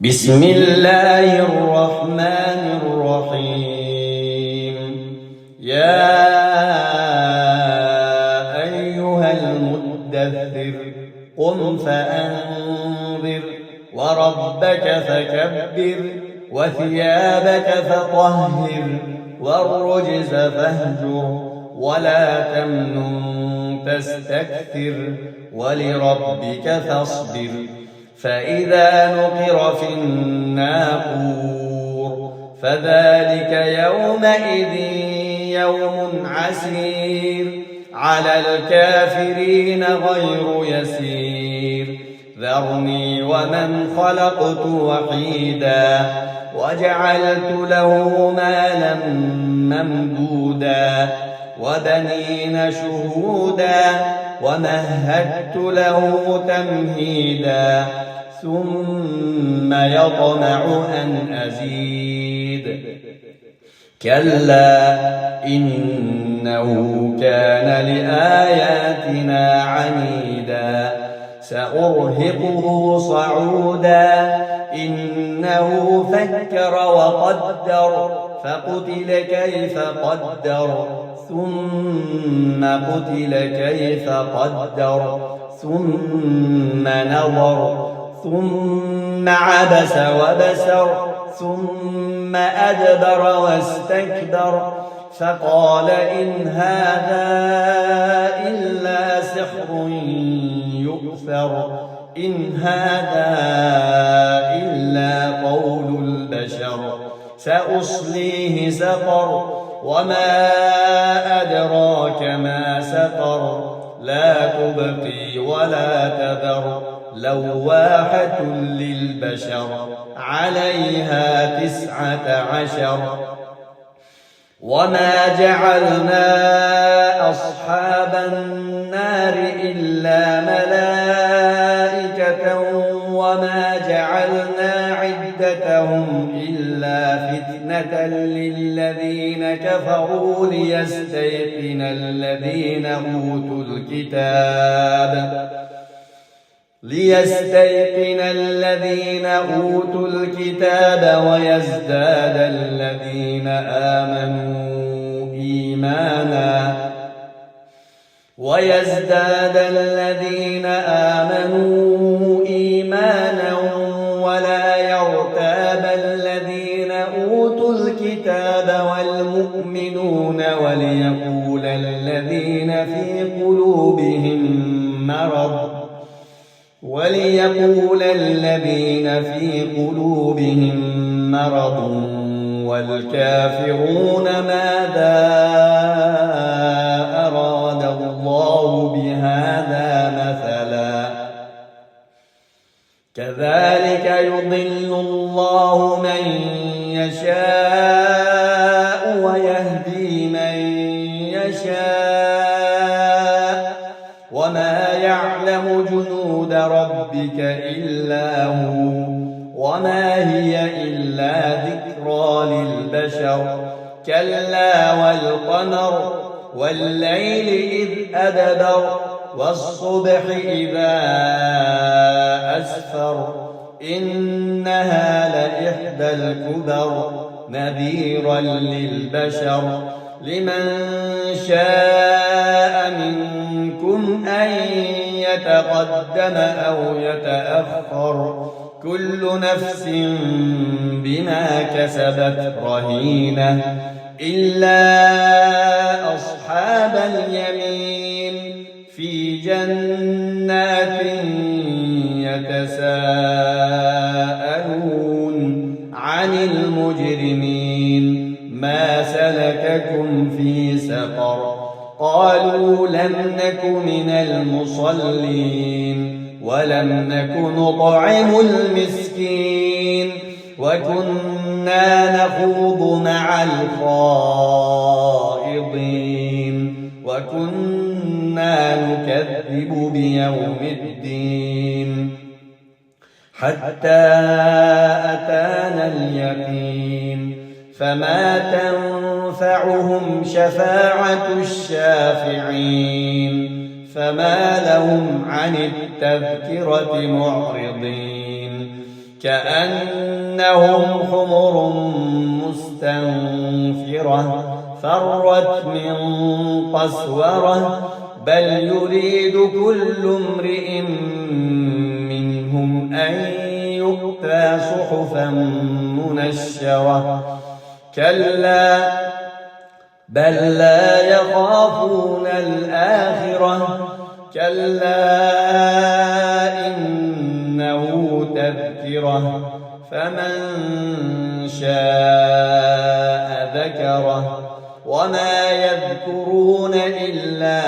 بسم الله الرحمن الرحيم. يا أيها المدثر قم فأنذر وربك فكبر وثيابك فطهر والرجز فاهجر ولا تمنن تستكثر ولربك فاصبر. فإذا نقر في الناقور فذلك يومئذ يوم عسير على الكافرين غير يسير. ذرني ومن خلقت وحيدا وجعلت له مالا ممدودا وبنين شهودا ومهدت له تمهيدا ثم يطمع أن أزيد. كلا إنه كان لآياتنا عنيدا سأرهقه صعودا إنه فكر وقدر فقتل كيف قدر ثم قتل كيف قدر ثم نظر ثم عبس وبسر ثم أدبر واستكبر فقال إن هذا إلا سحر يؤثر إن هذا إلا قول البشر سأصليه سقر وما أدراك ما سقر لا تبقي ولا تذر لواحة للبشر عليها 19. وما جعلنا أصحاب النار إلا ملائكة وما جعلنا عدتهم إلا فتنة للذين كفروا ليستيقن الذين أوتوا الكتاب ويزداد الذين آمنوا إيمانا ولا يرتاب الذين أوتوا الكتاب والمؤمنون وليقول الذين في قلوبهم مرض والكافرون ماذا أراد الله بهذا مثلا كذلك يضل الله من يشاء ويهدي من يشاء وما يعلم جنود ربك إلا هو وما هي إلا ذكرى للبشر. كلا والقمر والليل إذ أدبر والصبح إذا أسفر إنها لإحدى الكبر نذيرا للبشر. لمن شاء منكم أن يتقدم أو يتأخر كل نفس بما كسبت رهينة إلا أصحاب اليمين في جنات يتساءلون عن المجرمين ما سلككم في سقر قالوا لم نك من المصلين ولم نك نطعم المسكين وكنا نخوض مع الخائضين وكنا نكذب بيوم الدين حتى أتانا اليقين فما تنفعهم شفاعة الشافعين فما لهم عن التذكرة معرضين كأنهم حمر مستنفرة فرت من قسورة بل يريد كل امرئ منهم أن يؤتى صحفا منشرة كلا بل لا يخافون الآخرة كلا إنه تذكرة فمن شاء ذكره وما يذكرون إلا